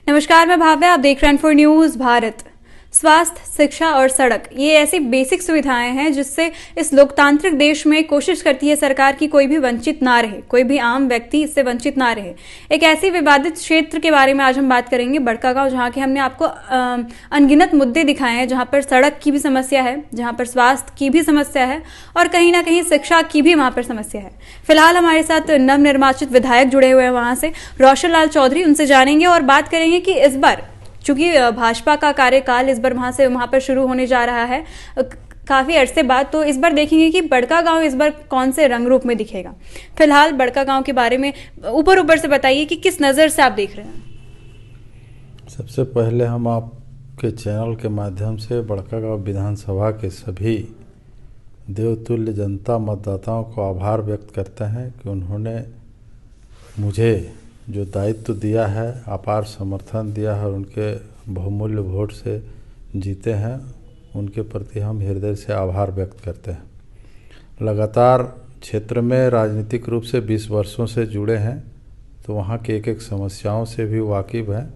नमस्कार, मैं भाव्या। आप देख रहे हैं फॉर न्यूज भारत। स्वास्थ्य, शिक्षा और सड़क, ये ऐसी बेसिक सुविधाएं हैं जिससे इस लोकतांत्रिक देश में कोशिश करती है सरकार की कोई भी वंचित ना रहे, कोई भी आम व्यक्ति इससे वंचित ना रहे। एक ऐसी विवादित क्षेत्र के बारे में आज हम बात करेंगे, बड़कागांव, जहां के हमने आपको अनगिनत मुद्दे दिखाए हैं, जहां पर सड़क की भी समस्या है, जहां पर स्वास्थ्य की भी समस्या है और कहीं ना कहीं शिक्षा की भी वहां पर समस्या है। फिलहाल हमारे साथ नवनिर्वाचित विधायक जुड़े हुए हैं वहां से, रोशन लाल चौधरी। उनसे जानेंगे और बात करेंगे कि इस बार चूंकि भाजपा का कार्यकाल इस बार वहां पर शुरू होने जा रहा है काफी अरसे बाद, तो इस बार देखेंगे कि बड़कागांव इस बार कौन से रंग रूप में दिखेगा। फिलहाल बड़कागांव के बारे में ऊपर से बताइए कि किस नजर से आप देख रहे हैं। सबसे पहले हम आपके चैनल के माध्यम से बड़कागांव विधानसभा के सभी देवतुल्य जनता मतदाताओं को आभार व्यक्त करते हैं कि उन्होंने मुझे जो दायित्व दिया है, अपार समर्थन दिया है और उनके बहुमूल्य वोट से जीते हैं, उनके प्रति हम हृदय से आभार व्यक्त करते हैं। लगातार क्षेत्र में राजनीतिक रूप से 20 वर्षों से जुड़े हैं, तो वहाँ के एक समस्याओं से भी वाकिफ़ हैं।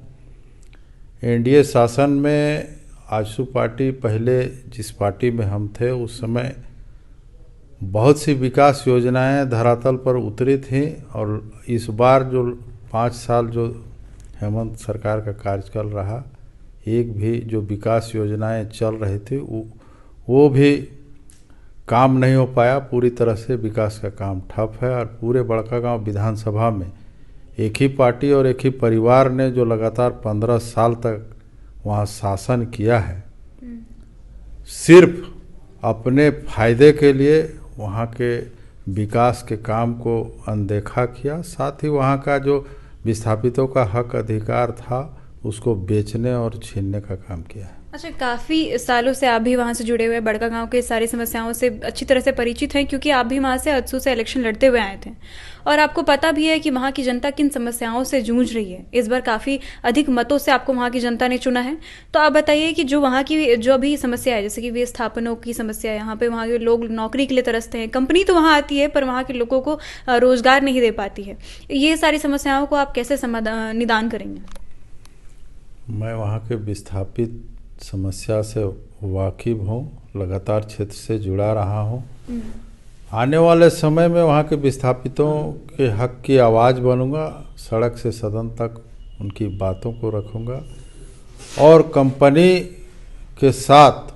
एनडीए शासन में आजसू पार्टी, पहले जिस पार्टी में हम थे उस समय बहुत सी विकास योजनाएं धरातल पर उतरी थी, और इस बार जो 5 साल जो हेमंत सरकार का कार्यकाल रहा, एक भी जो विकास योजनाएं चल रही थी वो भी काम नहीं हो पाया। पूरी तरह से विकास का काम ठप है और पूरे बड़कागांव विधानसभा में एक ही पार्टी और एक ही परिवार ने जो लगातार 15 साल तक वहाँ शासन किया है, सिर्फ अपने फायदे के लिए वहाँ के विकास के काम को अनदेखा किया। साथ ही वहाँ का जो विस्थापितों का हक अधिकार था उसको बेचने और छीनने का काम किया है। अच्छा, काफ़ी सालों से आप भी वहाँ से जुड़े हुए, बड़कागांव के सारी समस्याओं से अच्छी तरह से परिचित हैं, क्योंकि आप भी वहाँ से अदसू से इलेक्शन लड़ते हुए आए थे और आपको पता भी है कि वहाँ की जनता किन समस्याओं से जूझ रही है। इस बार काफ़ी अधिक मतों से आपको वहाँ की जनता ने चुना है, तो आप बताइए कि जो वहाँ की जो अभी समस्या है, जैसे कि विस्थापनों की समस्या है, यहाँ पे वहाँ के लोग नौकरी के लिए तरसते हैं, कंपनी तो वहाँ आती है पर वहाँ के लोगों को रोजगार नहीं दे पाती है, ये सारी समस्याओं को आप कैसे निदान करेंगे? मैं वहाँ के विस्थापित समस्या से वाकिफ़ हूँ, लगातार क्षेत्र से जुड़ा रहा हूँ। आने वाले समय में वहाँ के विस्थापितों के हक की आवाज़ बनूंगा, सड़क से सदन तक उनकी बातों को रखूंगा और कंपनी के साथ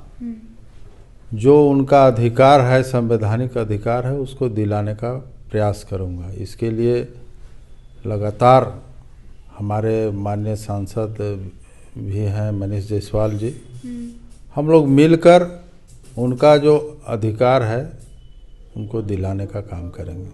जो उनका अधिकार है, संवैधानिक अधिकार है, उसको दिलाने का प्रयास करूंगा। इसके लिए लगातार हमारे माननीय सांसद भी हैं मनीष जायसवाल जी, हम लोग मिलकर उनका जो अधिकार है उनको दिलाने का काम करेंगे।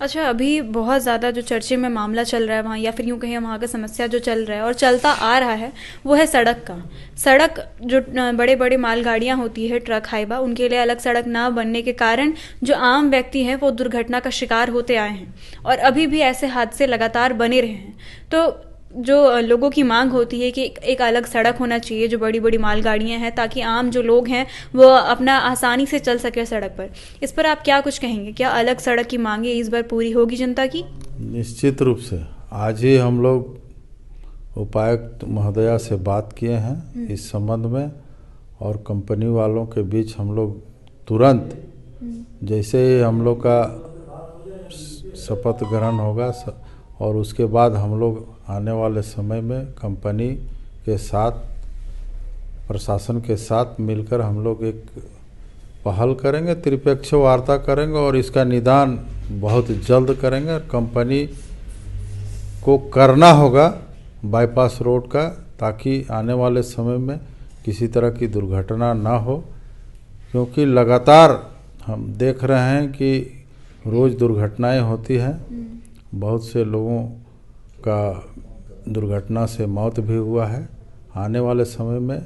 अच्छा, अभी बहुत ज़्यादा जो चर्चे में मामला चल रहा है वहाँ, या फिर यूँ कहें वहाँ का समस्या जो चल रहा है और चलता आ रहा है, वो है सड़क का। सड़क जो बड़े बड़े मालगाड़ियाँ होती है, ट्रक हाईवा, उनके लिए अलग सड़क ना बनने के कारण जो आम व्यक्ति हैं वो दुर्घटना का शिकार होते आए हैं और अभी भी ऐसे हादसे लगातार बने रहे हैं। तो जो लोगों की मांग होती है कि एक अलग सड़क होना चाहिए जो बड़ी बड़ी मालगाड़ियां हैं, ताकि आम जो लोग हैं वो अपना आसानी से चल सके सड़क पर। इस पर आप क्या कुछ कहेंगे? क्या अलग सड़क की मांगे इस बार पूरी होगी जनता की? निश्चित रूप से। आज ही हम लोग उपायुक्त महोदया से बात किए हैं इस संबंध में, और कंपनी वालों के बीच हम लोग तुरंत, जैसे ही हम लोग का शपथ ग्रहण होगा और उसके बाद हम लोग आने वाले समय में कंपनी के साथ, प्रशासन के साथ मिलकर हम लोग एक पहल करेंगे, त्रिपक्षीय वार्ता करेंगे और इसका निदान बहुत जल्द करेंगे। कंपनी को करना होगा बाईपास रोड का, ताकि आने वाले समय में किसी तरह की दुर्घटना ना हो, क्योंकि लगातार हम देख रहे हैं कि रोज़ दुर्घटनाएं होती हैं। बहुत से लोगों का दुर्घटना से मौत भी हुआ है। आने वाले समय में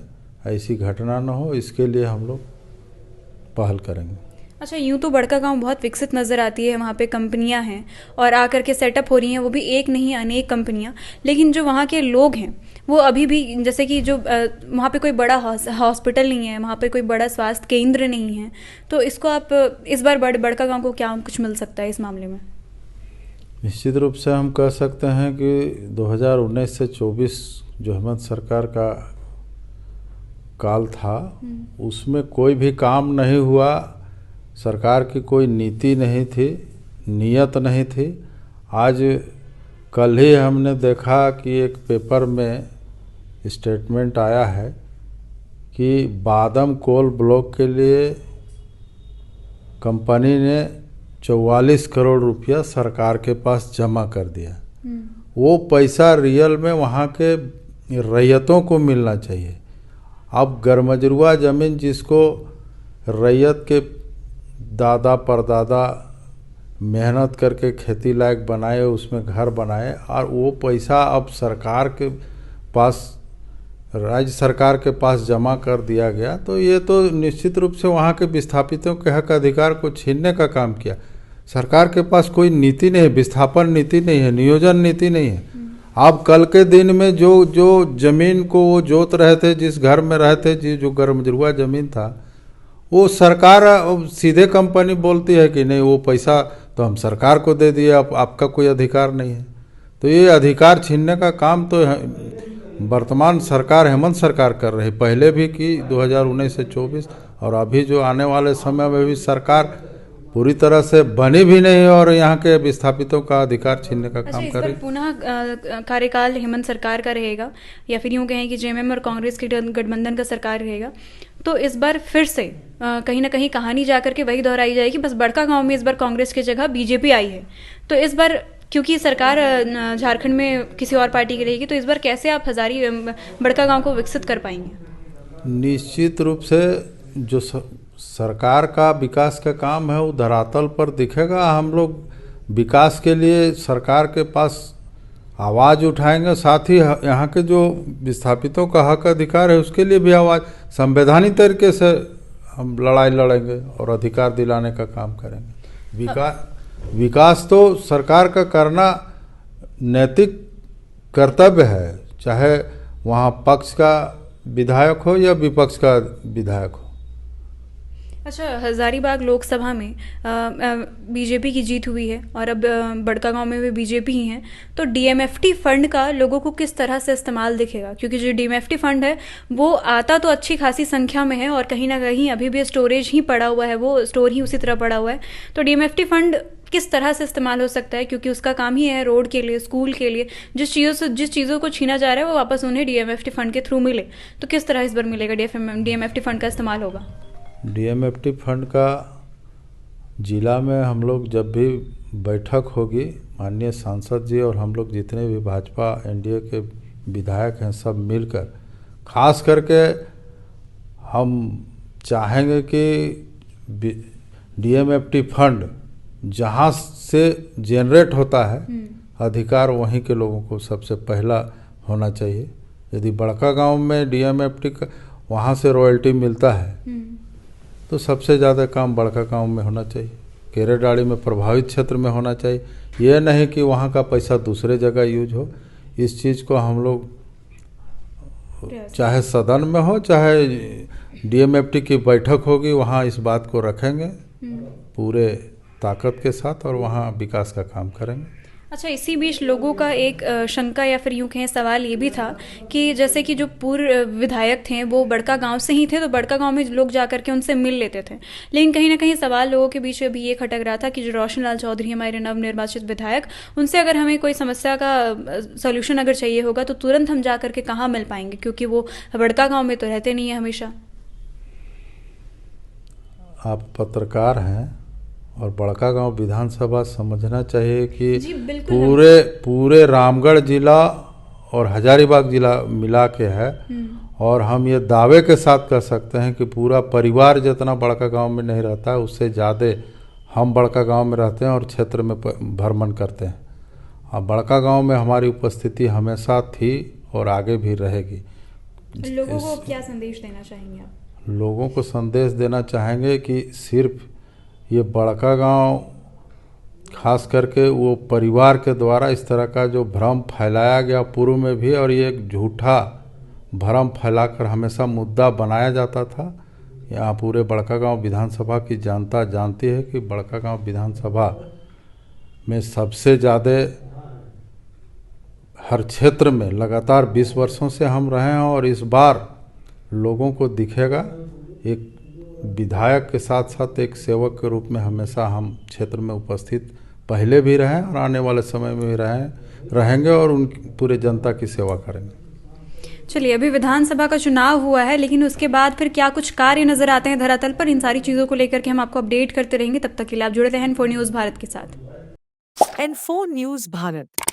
ऐसी घटना न हो, इसके लिए हम लोग पहल करेंगे। अच्छा, यूँ तो बड़कागांव बहुत विकसित नज़र आती है, वहाँ पे कंपनियाँ हैं और आकर के सेटअप हो रही हैं, वो भी एक नहीं अनेक कंपनियाँ, लेकिन जो वहाँ के लोग हैं वो अभी भी, जैसे कि जो वहाँ पे कोई बड़ा हॉस्पिटल नहीं है, वहाँ पे कोई बड़ा स्वास्थ्य केंद्र नहीं है, तो इसको आप इस बार बड़कागांव को क्या कुछ मिल सकता है इस मामले में? निश्चित रूप से हम कह सकते हैं कि 2019 से 24 जो हेमंत सरकार का काल था उसमें कोई भी काम नहीं हुआ, सरकार की कोई नीति नहीं थी, नियत नहीं थी। आज कल ही हमने देखा कि एक पेपर में स्टेटमेंट आया है कि बादम कोल ब्लॉक के लिए कंपनी ने 44 करोड़ रुपया सरकार के पास जमा कर दिया। वो पैसा रियल में वहाँ के रैयतों को मिलना चाहिए। अब गरमजरुआ ज़मीन जिसको रैयत के दादा परदादा मेहनत करके खेती लायक बनाए, उसमें घर बनाए, और वो पैसा अब सरकार के पास, राज्य सरकार के पास जमा कर दिया गया, तो ये तो निश्चित रूप से वहाँ के विस्थापितों के हक अधिकार को छीनने का काम किया। सरकार के पास कोई नीति नहीं है, विस्थापन नीति नहीं है, नियोजन नीति नहीं है। आप कल के दिन में जो जमीन को वो जोत रहे थे, जिस घर में रहते, जो गरमजरुआ जमीन था, वो सरकार सीधे कंपनी बोलती है कि नहीं वो पैसा तो हम सरकार को दे दिए, आपका कोई अधिकार नहीं है। तो ये अधिकार छीनने का काम तो वर्तमान सरकार, हेमंत सरकार कर रही, पहले भी की 2019 से 24, और अभी जो आने वाले समय में भी सरकार पूरी तरह से बनी भी नहीं और यहाँ के विस्थापितों का अधिकार छीनने का काम कर रही। पुनः कार्यकाल हेमंत सरकार का रहेगा, या फिर यूँ कहें कि जेएमएम और कांग्रेस के गठबंधन का सरकार रहेगा, तो इस बार फिर से कहीं ना कहीं कहानी जाकर के वही दोहराई जाएगी, बस बड़कागांव में इस बार कांग्रेस की जगह बीजेपी आई है। तो इस बार क्योंकि सरकार झारखंड में किसी और पार्टी की रहेगी, तो इस बार कैसे आप बड़कागांव को विकसित कर पाएंगे? निश्चित रूप से जो सरकार का विकास का काम है वो धरातल पर दिखेगा। हम लोग विकास के लिए सरकार के पास आवाज़ उठाएंगे, साथ ही यहाँ के जो विस्थापितों का हक अधिकार है उसके लिए भी आवाज़ संवैधानिक तरीके से हम लड़ाई लड़ेंगे और अधिकार दिलाने का काम करेंगे। विकास तो सरकार का करना नैतिक कर्तव्य है, चाहे वहाँ पक्ष का विधायक हो या विपक्ष का विधायक हो। अच्छा, हजारीबाग लोकसभा में बीजेपी की जीत हुई है और अब बड़कागांव में भी बीजेपी ही है, तो डीएमएफटी फंड का लोगों को किस तरह से इस्तेमाल दिखेगा? क्योंकि जो डीएमएफटी फंड है वो आता तो अच्छी खासी संख्या में है और कहीं ना कहीं अभी भी स्टोरेज ही पड़ा हुआ है, वो स्टोर ही उसी तरह पड़ा हुआ है। तो डीएमएफटी फंड किस तरह से इस्तेमाल हो सकता है? क्योंकि उसका काम ही है रोड के लिए, स्कूल के लिए, जिस चीज़ों को छीना जा रहा है वो वापस उन्हें डीएमएफटी फंड के थ्रू मिले। तो किस तरह इस बार मिलेगा डीएमएफटी फंड का इस्तेमाल होगा? डीएमएफटी फंड का जिला में हम लोग जब भी बैठक होगी, माननीय सांसद जी और हम लोग जितने भी भाजपा एनडीए के विधायक हैं सब मिलकर, खास करके हम चाहेंगे कि डीएमएफटी फंड जहाँ से जनरेट होता है अधिकार वहीं के लोगों को सबसे पहला होना चाहिए। यदि बड़कागांव में डीएमएफटी का वहाँ से रॉयल्टी मिलता है तो सबसे ज़्यादा काम बड़कागांव में होना चाहिए, केरेडाड़ी में प्रभावित क्षेत्र में होना चाहिए। ये नहीं कि वहाँ का पैसा दूसरे जगह यूज हो। इस चीज़ को हम लोग चाहे सदन में हो चाहे डीएमएफटी की बैठक होगी वहाँ इस बात को रखेंगे पूरे ताकत के साथ और वहाँ विकास का काम करेंगे। अच्छा, इसी बीच लोगों का एक शंका या फिर यूँ कहें सवाल ये भी था कि जैसे कि जो पूर्व विधायक थे वो बड़कागांव से ही थे, तो बड़कागांव में लोग जाकर के उनसे मिल लेते थे, लेकिन कहीं ना कहीं सवाल लोगों के बीच अभी ये खटक रहा था कि जो रोशन लाल चौधरी हमारे नवनिर्वाचित विधायक, उनसे अगर हमें कोई समस्या का सोल्यूशन अगर चाहिए होगा तो तुरंत हम जा करके कहाँ मिल पाएंगे, क्योंकि वो बड़कागांव में तो रहते नहीं है हमेशा। आप पत्रकार हैं और बड़कागांव विधानसभा समझना चाहिए कि पूरे रामगढ़ जिला और हजारीबाग जिला मिला के है, और हम ये दावे के साथ कह सकते हैं कि पूरा परिवार जितना बड़कागांव में नहीं रहता है उससे ज़्यादा हम बड़कागांव में रहते हैं और क्षेत्र में भ्रमण करते हैं। अब बड़कागांव में हमारी उपस्थिति हमेशा थी और आगे भी रहेगी। लोगों को क्या संदेश देना चाहेंगे आप? लोगों को संदेश देना चाहेंगे कि सिर्फ ये बड़कागांव खास करके वो परिवार के द्वारा इस तरह का जो भ्रम फैलाया गया पूर्व में भी, और ये एक झूठा भ्रम फैलाकर हमेशा मुद्दा बनाया जाता था। यहाँ पूरे बड़कागांव विधानसभा की जनता जानती है कि बड़कागांव विधानसभा में सबसे ज़्यादा हर क्षेत्र में लगातार 20 वर्षों से हम रहे हैं, और इस बार लोगों को दिखेगा एक विधायक के साथ साथ एक सेवक के रूप में हमेशा हम क्षेत्र में उपस्थित पहले भी रहे और आने वाले समय में भी रहेंगे और उनकी पूरे जनता की सेवा करेंगे। चलिए, अभी विधानसभा का चुनाव हुआ है, लेकिन उसके बाद फिर क्या कुछ कार्य नजर आते हैं धरातल पर, इन सारी चीजों को लेकर के हम आपको अपडेट करते रहेंगे। तब तक के लिए आप जुड़े रहें N4 न्यूज़ भारत के साथ। N4 news Bharat.